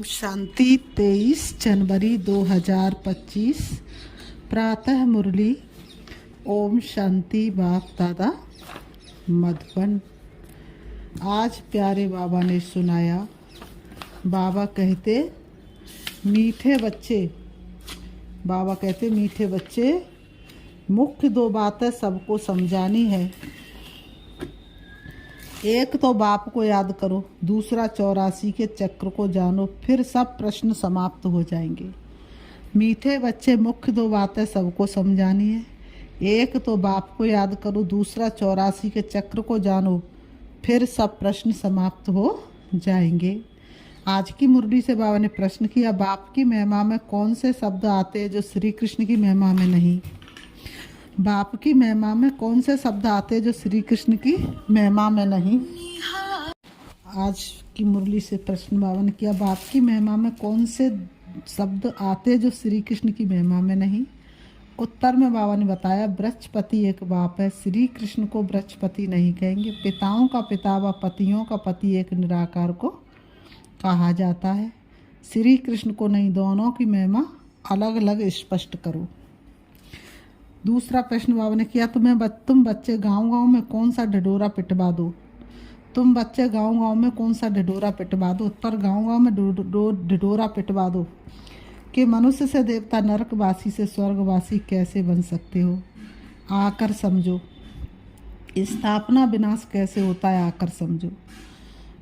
शांति 23 जनवरी 2025 प्रातः मुरली। ओम शांति बाप दादा मधुबन। आज प्यारे बाबा ने सुनाया। बाबा कहते मीठे बच्चे मुख्य दो बातें सबको समझानी है। एक तो बाप को याद करो, दूसरा 84 के चक्र को जानो, फिर सब प्रश्न समाप्त हो जाएंगे। मीठे बच्चे मुख्य दो बातें सबको समझानी है। एक तो बाप को याद करो, दूसरा 84 के चक्र को जानो, फिर सब प्रश्न समाप्त हो जाएंगे। आज की मुरली से बाबा ने प्रश्न किया, बाप की महिमा में कौन से शब्द आते हैं जो श्री कृष्ण की महिमा में नहीं? बाप की महिमा में कौन से शब्द आते हैं जो श्री कृष्ण की महिमा में नहीं? आज की मुरली से प्रश्न बाबा ने किया, बाप की महिमा में कौन से शब्द आते हैं जो श्री कृष्ण की महिमा में नहीं? उत्तर में बाबा ने बताया, वृक्षपति एक बाप है, श्री कृष्ण को वृक्षपति नहीं कहेंगे। पिताओं का पिता व पतियों का पति एक निराकार को कहा जाता है। श्री कृष्ण को नहीं, दोनों की महिमा अलग अलग स्पष्ट करो। दूसरा प्रश्न बाबा ने किया, तुम बच्चे गांव-गांव में कौन सा ढिढोरा पिटवा दो? तुम बच्चे गांव-गांव में कौन सा ढिढोरा पिटवा दो? उत्तर, गांव-गांव में ढिढोरा पिटवा दो कि मनुष्य से देवता, नरकवासी से स्वर्गवासी कैसे बन सकते हो? आकर समझो। स्थापना विनाश कैसे होता है, आकर समझो।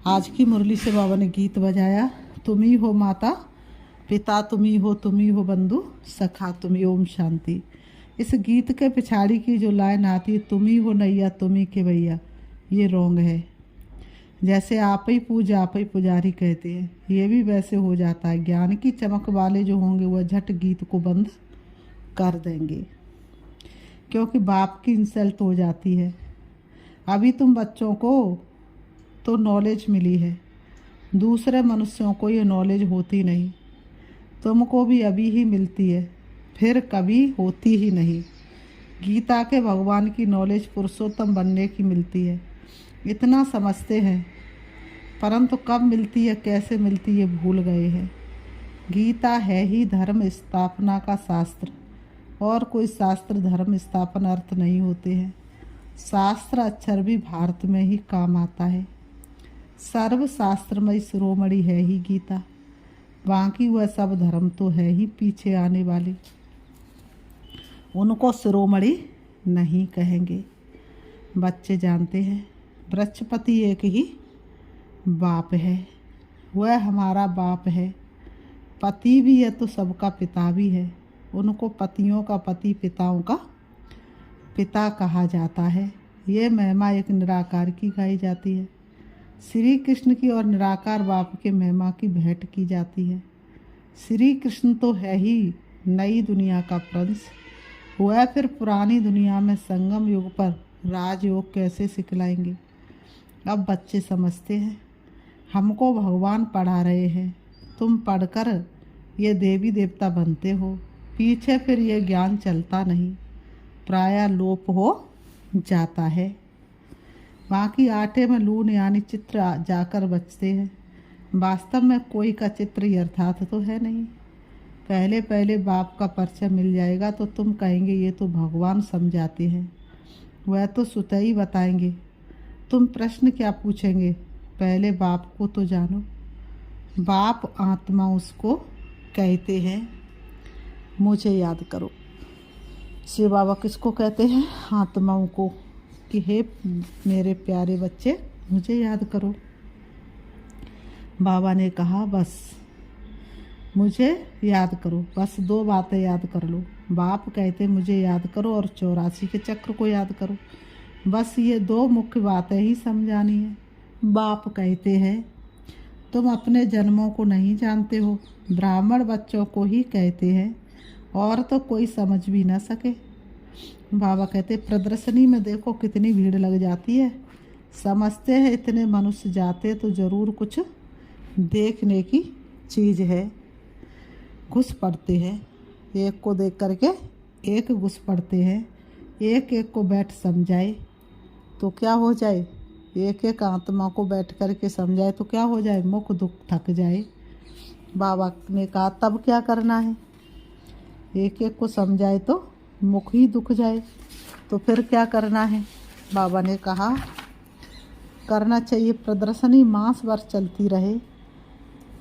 आज की मुरली से बाबा ने गीत बजाया, तुम ही हो माता पिता, तुम ही हो बंधु सखा, तुम ही ओम शांति। इस गीत के पिछाड़ी की जो लाइन आती है, तुम ही हो नैया तुम ही के भैया, ये रोंग है। जैसे आप ही पूज आप ही पुजारी कहते हैं, ये भी वैसे हो जाता है। ज्ञान की चमक वाले जो होंगे वह झट गीत को बंद कर देंगे, क्योंकि बाप की इंसल्ट हो जाती है। अभी तुम बच्चों को तो नॉलेज मिली है, दूसरे मनुष्यों को ये नॉलेज होती नहीं। तुमको भी अभी ही मिलती है, फिर कभी होती ही नहीं। गीता के भगवान की नॉलेज पुरुषोत्तम बनने की मिलती है, इतना समझते हैं, परंतु कब मिलती है, कैसे मिलती है, भूल गए हैं। गीता है ही धर्म स्थापना का शास्त्र, और कोई शास्त्र धर्म स्थापना अर्थ नहीं होते हैं। शास्त्र अक्षर भी भारत में ही काम आता है। सर्व शास्त्रमय शिरोमणि है ही गीता, बाकी वह सब धर्म तो है ही पीछे आने वाले, उनको शिरोमणि नहीं कहेंगे। बच्चे जानते हैं वृक्षपति एक ही बाप है, वह हमारा बाप है। पति भी है तो सबका पिता भी है, उनको पतियों का पति पिताओं का पिता कहा जाता है। ये महिमा एक निराकार की गाई जाती है। श्री कृष्ण की और निराकार बाप के महिमा की भेंट की जाती है। श्री कृष्ण तो है ही नई दुनिया का प्रिंस, वह फिर पुरानी दुनिया में संगम युग पर राजयोग कैसे सिखलाएंगे? अब बच्चे समझते हैं, हमको भगवान पढ़ा रहे हैं, तुम पढ़कर ये देवी देवता बनते हो, पीछे फिर ये ज्ञान चलता नहीं, प्रायः लोप हो जाता है। बाकी आटे में लून यानी चित्र जाकर बचते हैं। वास्तव में कोई का चित्र यथार्थ तो है नहीं। पहले पहले बाप का परिचय मिल जाएगा तो तुम कहेंगे ये तो भगवान समझाते हैं, वह तो स्वतः ही बताएंगे। तुम प्रश्न क्या पूछेंगे? पहले बाप को तो जानो। बाप आत्मा उसको कहते हैं। मुझे याद करो। शिव बाबा किसको कहते हैं? आत्माओं को, कि हे मेरे प्यारे बच्चे मुझे याद करो। बाबा ने कहा बस मुझे याद करो, बस दो बातें याद कर लो। बाप कहते मुझे याद करो और 84 के चक्र को याद करो, बस ये दो मुख्य बातें ही समझानी है। बाप कहते हैं तुम अपने जन्मों को नहीं जानते हो, ब्राह्मण बच्चों को ही कहते हैं, और तो कोई समझ भी ना सके। बाबा कहते प्रदर्शनी में देखो कितनी भीड़ लग जाती है, समझते हैं इतने मनुष्य जाते तो ज़रूर कुछ देखने की चीज़ है। घुस पड़ते हैं, एक को देख करके एक घुस पड़ते हैं, एक एक को बैठ समझाए तो क्या हो जाए, एक एक आत्मा को बैठ करके समझाए तो क्या हो जाए, मुख दुख थक जाए। बाबा ने कहा तब क्या करना है? एक एक को समझाए तो मुख ही दुख जाए, तो फिर क्या करना है? बाबा ने कहा करना चाहिए प्रदर्शनी मास भर चलती रहे।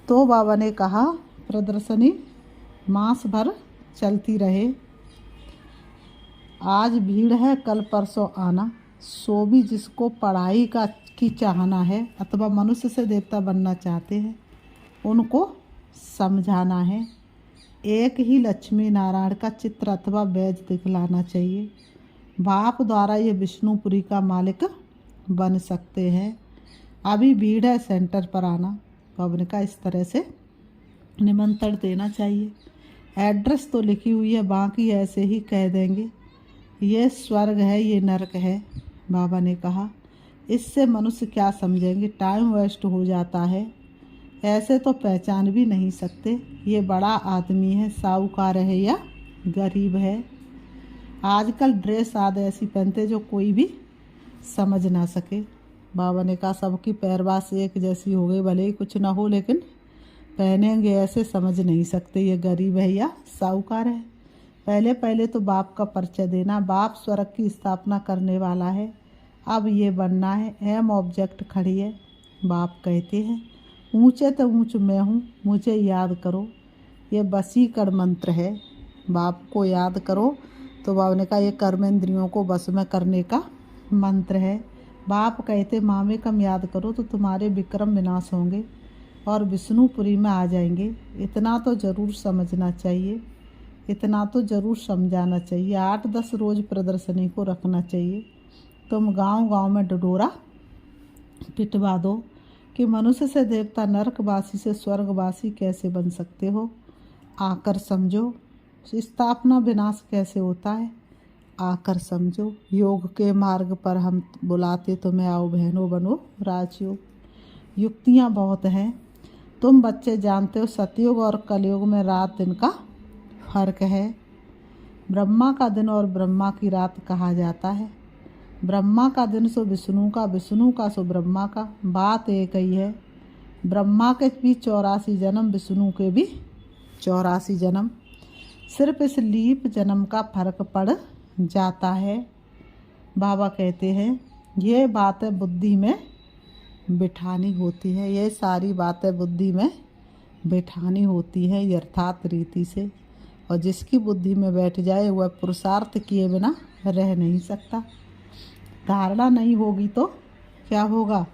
तो बाबा ने कहा प्रदर्शनी मास भर चलती रहे। आज भीड़ है कल परसों आना, सो भी जिसको पढ़ाई की चाहना है अथवा मनुष्य से देवता बनना चाहते हैं उनको समझाना है। एक ही लक्ष्मी नारायण का चित्र अथवा बैज दिखलाना चाहिए। बाप द्वारा ये विष्णुपुरी का मालिक बन सकते हैं। अभी भीड़ है सेंटर पर आना। बाबा ने कहा इस तरह से निमंत्रण देना चाहिए। एड्रेस तो लिखी हुई है, बाकी ऐसे ही कह देंगे ये स्वर्ग है ये नरक है। बाबा ने कहा इससे मनुष्य क्या समझेंगे, टाइम वेस्ट हो जाता है। ऐसे तो पहचान भी नहीं सकते ये बड़ा आदमी है, साहूकार है या गरीब है। आजकल ड्रेस आदि ऐसी पहनते जो कोई भी समझ ना सके। बाबा ने कहा सबकी पैरवास एक जैसी हो गई, भले ही कुछ ना हो लेकिन पहनेंगे ऐसे समझ नहीं सकते ये गरीब है या साहूकार है। पहले पहले तो बाप का परिचय देना। बाप स्वर्ग की स्थापना करने वाला है, अब ये बनना है। एम ऑब्जेक्ट खड़ी है। बाप कहते हैं ऊंचे तो ऊंच मैं हूँ, मुझे याद करो। ये वशीकरण मंत्र है, बाप को याद करो। तो बाबा ने कहा ये कर्मेंद्रियों को बस में करने का मंत्र है। बाप कहते मामे कम याद करो तो तुम्हारे विक्रम विनाश होंगे और विष्णुपुरी में आ जाएंगे। इतना तो ज़रूर समझना चाहिए, इतना तो ज़रूर समझाना चाहिए। 8-10 रोज़ प्रदर्शनी को रखना चाहिए। तुम गांव-गांव में डडोरा पिटवा दो कि मनुष्य से देवता, नरकवासी से स्वर्गवासी कैसे बन सकते हो। आकर समझो स्थापना विनाश कैसे होता है, आकर समझो। योग के मार्ग पर हम बुलाते तुम्हें, आओ बहनों बनो राजयोग। युक्तियाँ बहुत हैं, तुम बच्चे जानते हो सतयुग और कलयुग में रात दिन का फर्क है। ब्रह्मा का दिन और ब्रह्मा की रात कहा जाता है। ब्रह्मा का दिन सो विष्णु का, विष्णु का सो ब्रह्मा का। बात एक ही है। ब्रह्मा के भी 84 जन्म, विष्णु के भी 84 जन्म। सिर्फ इस लीप जन्म का फर्क पड़ जाता है। बाबा कहते हैं ये बातें बुद्धि में बिठानी होती है, ये सारी बातें बुद्धि में बिठानी होती है यथार्थ रीति से। और जिसकी बुद्धि में बैठ जाए वह पुरुषार्थ किए बिना रह नहीं सकता। धारणा नहीं होगी तो क्या होगा,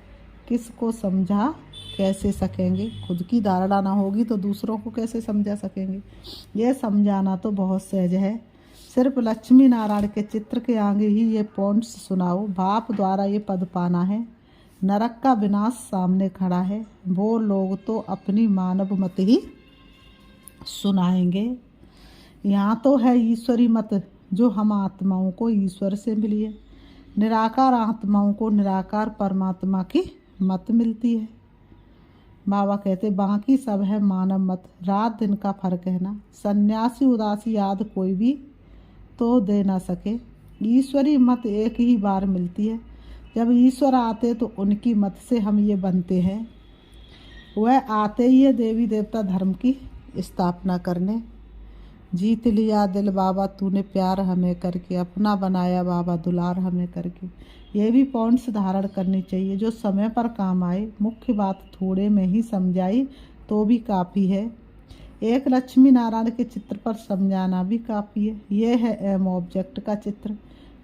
किसको समझा कैसे सकेंगे। खुद की धारणा ना होगी तो दूसरों को कैसे समझा सकेंगे। यह समझाना तो बहुत सहज है। सिर्फ लक्ष्मी नारायण के चित्र के आगे ही ये पॉइंट्स सुनाओ। बाप द्वारा ये पद पाना है। नरक का विनाश सामने खड़ा है, वो लोग तो अपनी मानव मत ही सुनाएंगे। यहाँ तो है ईश्वरी मत जो हम आत्माओं को ईश्वर से मिली है। निराकार आत्माओं को निराकार परमात्मा की मत मिलती है। बाबा कहते बाकी सब है मानव मत, रात दिन का फर्क है ना। सन्यासी उदासी याद कोई भी तो दे ना सके। ईश्वरी मत एक ही बार मिलती है। जब ईश्वर आते तो उनकी मत से हम ये बनते हैं। वह आते ही है देवी देवता धर्म की स्थापना करने। जीत लिया दिल बाबा तूने प्यार हमें करके, अपना बनाया बाबा दुलार हमें करके। ये भी पॉइंट्स धारण करनी चाहिए जो समय पर काम आए। मुख्य बात थोड़े में ही समझाई तो भी काफ़ी है। एक लक्ष्मी नारायण के चित्र पर समझाना भी काफ़ी है। ये है एम ऑब्जेक्ट का चित्र।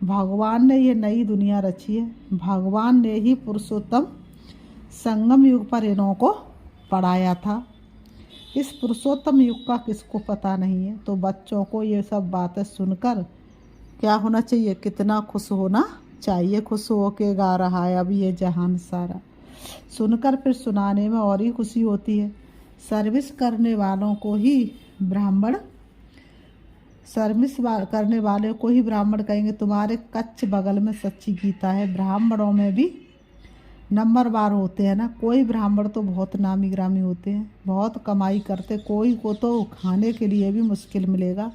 भगवान ने ये नई दुनिया रची है। भगवान ने ही पुरुषोत्तम संगम युग पर इन्हों को पढ़ाया था। इस पुरुषोत्तम युग का किसको पता नहीं है। तो बच्चों को ये सब बातें सुनकर क्या होना चाहिए, कितना खुश होना चाहिए। खुश हो के गा रहा है अब ये जहान सारा। सुनकर फिर सुनाने में और ही खुशी होती है। सर्विस करने वालों को ही ब्राह्मण, सर्विस करने वाले को ही ब्राह्मण कहेंगे। तुम्हारे कच्छ बगल में सच्ची गीता है। ब्राह्मणों में भी नंबरवार होते हैं ना। कोई ब्राह्मण तो बहुत नामी ग्रामी होते हैं, बहुत कमाई करते। कोई को तो खाने के लिए भी मुश्किल मिलेगा।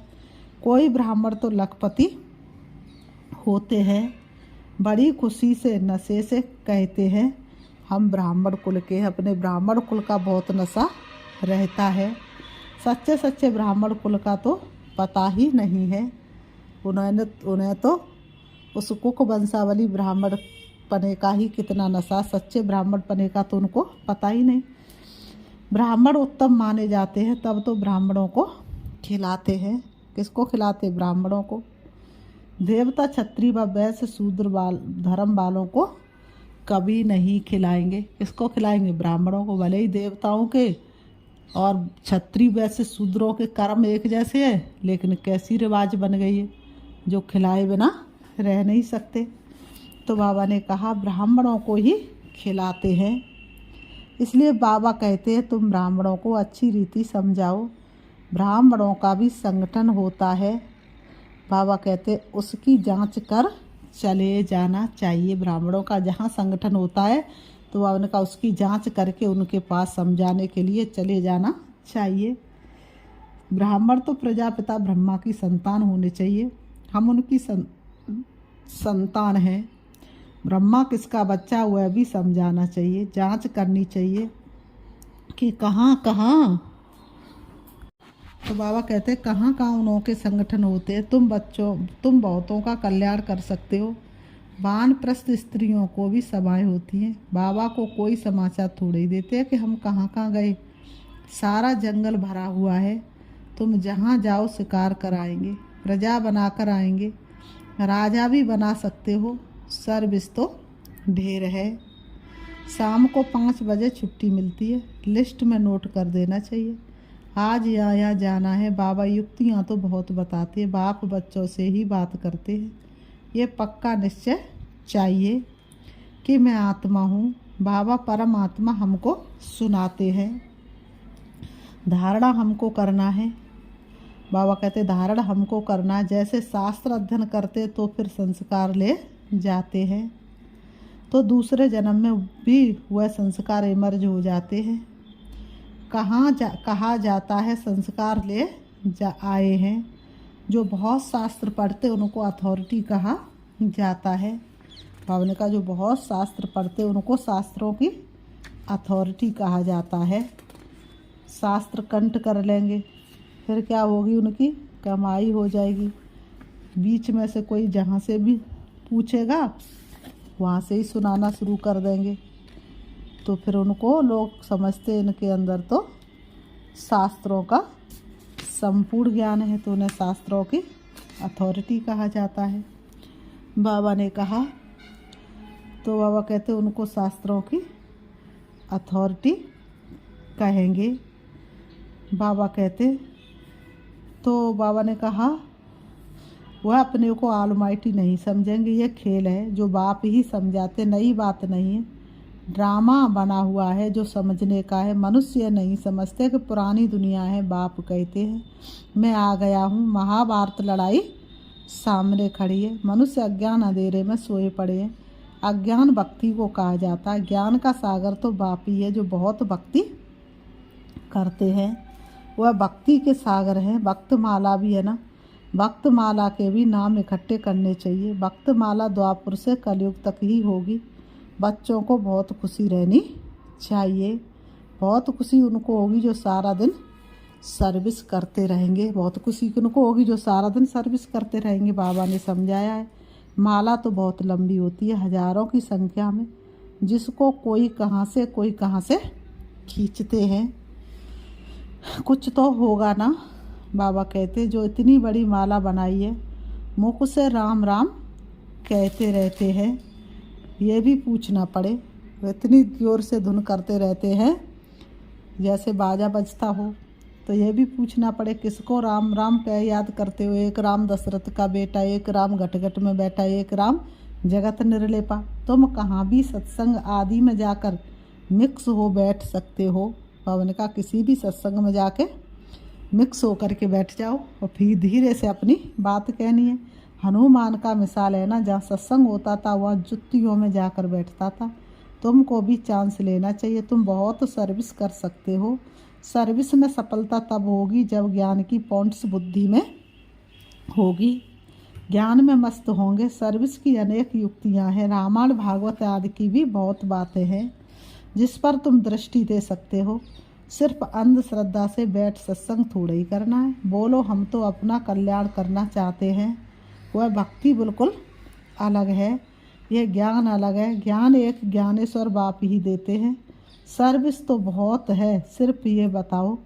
कोई ब्राह्मण तो लखपति होते हैं। बड़ी खुशी से नशे से कहते हैं हम ब्राह्मण कुल के हैं। अपने ब्राह्मण कुल का बहुत नशा रहता है। सच्चे सच्चे ब्राह्मण कुल का तो पता ही नहीं है। उन्हें तो उस कुक वंशावली ब्राह्मण पने का ही कितना नशा, सच्चे ब्राह्मण पने का तो उनको पता ही नहीं। ब्राह्मण उत्तम माने जाते हैं तब तो ब्राह्मणों को खिलाते हैं। किसको खिलाते? ब्राह्मणों को। देवता क्षत्रिय व वैश्य शूद्र धर्म वालों को कभी नहीं खिलाएंगे। किसको खिलाएंगे? ब्राह्मणों को। भले ही देवताओं के और क्षत्रिय वैश्य शूद्रों के कर्म एक जैसे हैं, लेकिन कैसी रिवाज बन गई है जो खिलाए बिना रह नहीं सकते। तो बाबा ने कहा ब्राह्मणों को ही खिलाते हैं। इसलिए बाबा कहते हैं तुम ब्राह्मणों को अच्छी रीति समझाओ। ब्राह्मणों का भी संगठन होता है। बाबा कहते उसकी जांच कर चले जाना चाहिए। ब्राह्मणों का जहाँ संगठन होता है तो बाबा ने कहा उसकी जांच करके उनके पास समझाने के लिए चले जाना चाहिए। ब्राह्मण तो प्रजापिता ब्रह्मा की संतान होने चाहिए। हम उनकी संतान हैं। ब्रह्मा किसका बच्चा हुआ है भी समझाना चाहिए, जांच करनी चाहिए कि कहाँ कहाँ। तो बाबा कहते कहाँ कहाँ उनके संगठन होते हैं। तुम बहुतों का कल्याण कर सकते हो। वानप्रस्थ स्त्रियों को भी सभाएं होती हैं। बाबा को कोई समाचार थोड़े ही देते हैं कि हम कहाँ कहाँ गए। सारा जंगल भरा हुआ है। तुम जहाँ जाओ शिकार कराएंगे, प्रजा बनाकर आएंगे, राजा भी बना सकते हो। सर्विस तो ढेर है। शाम को 5 बजे छुट्टी मिलती है। लिस्ट में नोट कर देना चाहिए। आज यहाँ जाना है। बाबा युक्तियाँ तो बहुत बताते हैं। बाप बच्चों से ही बात करते हैं। ये पक्का निश्चय चाहिए कि मैं आत्मा हूँ। बाबा परमात्मा हमको सुनाते हैं। धारणा हमको करना है। बाबा कहते धारण हमको करना है। जैसे शास्त्र अध्ययन करते तो फिर संस्कार ले जाते हैं तो दूसरे जन्म में भी वह संस्कार इमर्ज हो जाते हैं। कहा जाता है संस्कार ले आए हैं। जो बहुत शास्त्र पढ़ते उनको अथॉरिटी कहा जाता है। बाबा ने कहा जो बहुत शास्त्र पढ़ते उनको शास्त्रों की अथॉरिटी कहा जाता है। शास्त्र कंठ कर लेंगे फिर क्या होगी? उनकी कमाई हो जाएगी। बीच में से कोई जहाँ से भी पूछेगा वहाँ से ही सुनाना शुरू कर देंगे। तो फिर उनको लोग समझते इनके अंदर तो शास्त्रों का संपूर्ण ज्ञान है, तो उन्हें शास्त्रों की अथॉरिटी कहा जाता है। बाबा ने कहा तो बाबा कहते उनको शास्त्रों की अथॉरिटी कहेंगे। बाबा कहते तो बाबा ने कहा वह अपने को ऑलमाइटी नहीं समझेंगे। ये खेल है जो बाप ही समझाते, नई बात नहीं है। ड्रामा बना हुआ है जो समझने का है। मनुष्य नहीं समझते कि पुरानी दुनिया है। बाप कहते हैं मैं आ गया हूँ। महाभारत लड़ाई सामने खड़ी है। मनुष्य अज्ञान अंधेरे में सोए पड़े हैं। अज्ञान भक्ति को कहा जाता है। ज्ञान का सागर तो बाप ही है जो बहुत भक्ति करते हैं। वह भक्ति के सागर हैं। भक्त माला भी है ना, भक्त माला के भी नाम इकट्ठे करने चाहिए। भक्त माला द्वापर से कलयुग तक ही होगी। बच्चों को बहुत खुशी रहनी चाहिए। बहुत खुशी उनको होगी जो सारा दिन सर्विस करते रहेंगे। बहुत खुशी उनको होगी जो सारा दिन सर्विस करते रहेंगे। बाबा ने समझाया है माला तो बहुत लंबी होती है, हजारों की संख्या में, जिसको कोई कहाँ से खींचते हैं। कुछ तो होगा ना। बाबा कहते जो इतनी बड़ी माला बनाई है, मुख से राम राम कहते रहते हैं, ये भी पूछना पड़े। वो इतनी जोर से धुन करते रहते हैं जैसे बाजा बजता हो, तो ये भी पूछना पड़े किसको राम राम कह याद करते हो। एक राम दशरथ का बेटा, एक राम घट में बैठा, एक राम जगत निर्लेपा। तुम कहाँ भी सत्संग आदि में जाकर मिक्स हो बैठ सकते हो। बाबा ने कहा किसी भी सत्संग में जाके मिक्स होकर के बैठ जाओ और फिर धीरे से अपनी बात कहनी है। हनुमान का मिसाल है ना, जहाँ सत्संग होता था वहाँ जुत्तियों में जाकर बैठता था। तुमको भी चांस लेना चाहिए। तुम बहुत सर्विस कर सकते हो। सर्विस में सफलता तब होगी जब ज्ञान की पॉइंट्स बुद्धि में होगी, ज्ञान में मस्त होंगे। सर्विस की अनेक युक्तियाँ हैं। रामायण भागवत आदि की भी बहुत बातें हैं जिस पर तुम दृष्टि दे सकते हो। सिर्फ अंधश्रद्धा से बैठ सत्संग थोड़ा ही करना है। बोलो हम तो अपना कल्याण करना चाहते हैं। वह भक्ति बिल्कुल अलग है, यह ज्ञान अलग है। ज्ञान एक ज्ञानेश्वर बाप ही देते हैं। सर्विस तो बहुत है, सिर्फ ये बताओ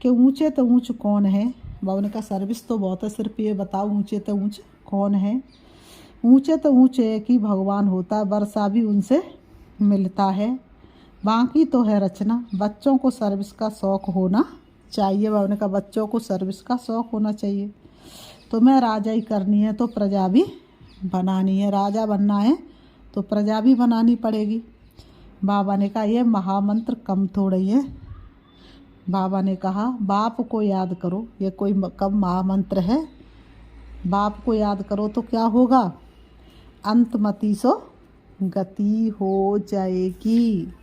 कि ऊंचे तो ऊंच कौन है। बाबा ने कहा सर्विस तो बहुत है, सिर्फ ये बताओ ऊंचे तो ऊंच कौन है। ऊंचे तो ऊंचे एक ही भगवान होता है, वर्षा भी उनसे मिलता है, बाकी तो है रचना। बच्चों को सर्विस का शौक़ होना चाहिए। बाबा ने कहा बच्चों को सर्विस का शौक़ होना चाहिए। तुम्हें राजा ही करनी है तो प्रजा भी बनानी है। राजा बनना है तो प्रजा भी बनानी पड़ेगी। बाबा ने कहा यह महामंत्र कम थोड़ा ही है। बाबा ने कहा बाप को याद करो, ये कोई कम महामंत्र है। बाप को याद करो तो क्या होगा, अंतमति सो गति हो जाएगी।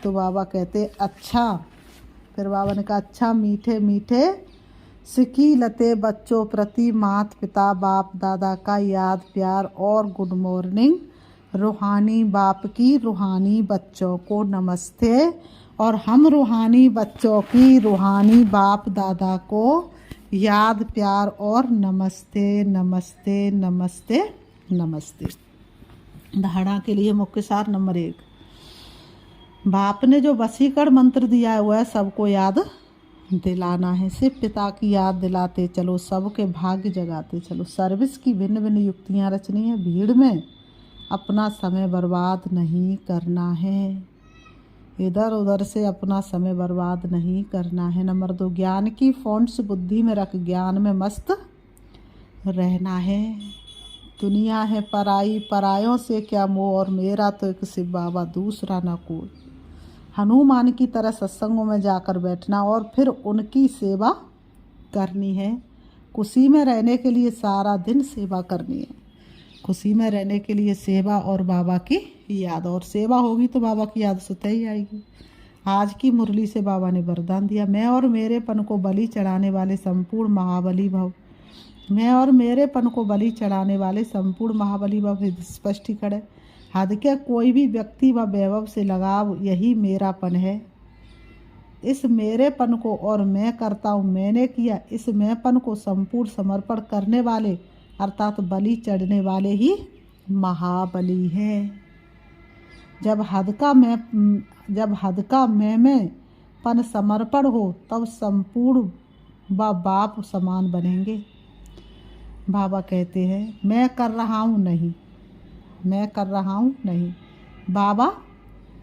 तो बाबा कहते अच्छा। फिर बाबा ने कहा अच्छा मीठे मीठे सिकी लते बच्चों प्रति माता पिता बाप दादा का याद प्यार और गुड मॉर्निंग। रूहानी बाप की रूहानी बच्चों को नमस्ते, और हम रूहानी बच्चों की रूहानी बाप दादा को याद प्यार और नमस्ते नमस्ते नमस्ते नमस्ते। धारणा के लिए मुख्य सार नंबर 1, बाप ने जो वशीकरण मंत्र दिया हुआ है सबको याद दिलाना है। सिर्फ पिता की याद दिलाते चलो, सबके भाग्य जगाते चलो। सर्विस की भिन्न भिन्न युक्तियाँ रचनी है। भीड़ में अपना समय बर्बाद नहीं करना है, इधर उधर से अपना समय बर्बाद नहीं करना है। नंबर 2, ज्ञान की फॉन्ट्स बुद्धि में रख ज्ञान में मस्त रहना है। दुनिया है पराई, परायों से क्या मोह, और मेरा तो एक शिव बाबा दूसरा ना कोई। हनुमान की तरह सत्संगों में जाकर बैठना और फिर उनकी सेवा करनी है। खुशी में रहने के लिए सारा दिन सेवा करनी है। खुशी में रहने के लिए सेवा और बाबा की याद, और सेवा होगी तो बाबा की याद स्वतः ही आएगी। आज की मुरली से बाबा ने वरदान दिया, मैं और मेरेपन को बलि चढ़ाने वाले संपूर्ण महाबली भव। मैं और मेरेपन को बलि चढ़ाने वाले संपूर्ण महाबली भव। स्पष्टीकरण है, हद के कोई भी व्यक्ति व वैभव से लगाव यही मेरापन है। इस मेरेपन को और मैं करता हूँ, मैंने किया, इस मैंपन को संपूर्ण समर्पण करने वाले अर्थात बलि चढ़ने वाले ही महाबली हैं। जब हद का मैं पन समर्पण हो तब संपूर्ण व बाप समान बनेंगे। बाबा कहते हैं मैं कर रहा हूँ नहीं, मैं कर रहा हूँ नहीं, बाबा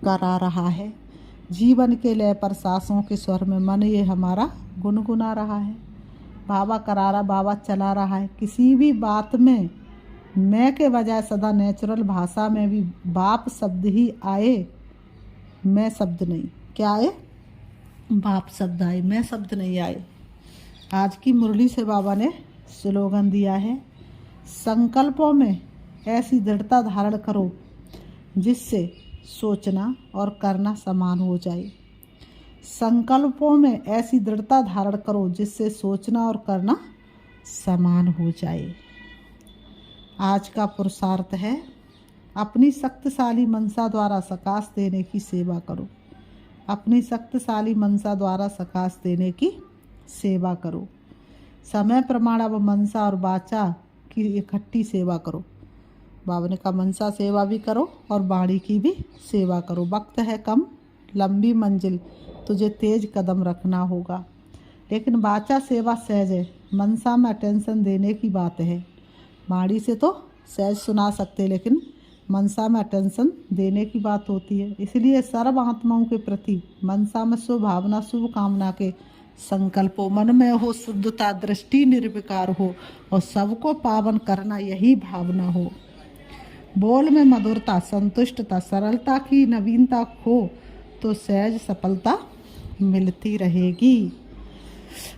करा रहा है। जीवन के लय पर सांसों के स्वर में मन ये हमारा गुनगुना रहा है। बाबा करा रहा, बाबा चला रहा है। किसी भी बात में मैं के बजाय सदा नेचुरल भाषा में भी बाप शब्द ही आए, मैं शब्द नहीं। क्या आए, बाप शब्द आए, मैं शब्द नहीं आए। आज की मुरली से बाबा ने स्लोगन दिया है, संकल्पों में ऐसी दृढ़ता धारण करो जिससे सोचना और करना समान हो जाए। संकल्पों में ऐसी दृढ़ता धारण करो जिससे सोचना और करना समान हो जाए। आज का पुरुषार्थ है, अपनी शक्तिशाली मनसा द्वारा सकाश देने की सेवा करो। अपनी शक्तिशाली मनसा द्वारा सकाश देने की सेवा करो। समय प्रमाण अब मनसा और वाचा की इकट्ठी सेवा करो। बाबा ने कहा मनसा सेवा भी करो और वाणी की भी सेवा करो। वक्त है कम, लंबी मंजिल, तुझे तेज कदम रखना होगा। लेकिन वाचा सेवा सहज है, मनसा में अटेंशन देने की बात है। वाणी से तो सहज सुना सकते, लेकिन मनसा में अटेंशन देने की बात होती है। इसलिए सर्व आत्माओं के प्रति मनसा में शुभ भावना, शुभ कामना के संकल्प हो, मन में हो शुद्धता, दृष्टि निर्विकार हो और सबको पावन करना यही भावना हो। बोल में मधुरता, संतुष्टता, सरलता की नवीनता हो तो सहज सफलता मिलती रहेगी।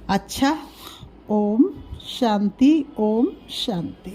अच्छा, ओम शांति, ओम शांति।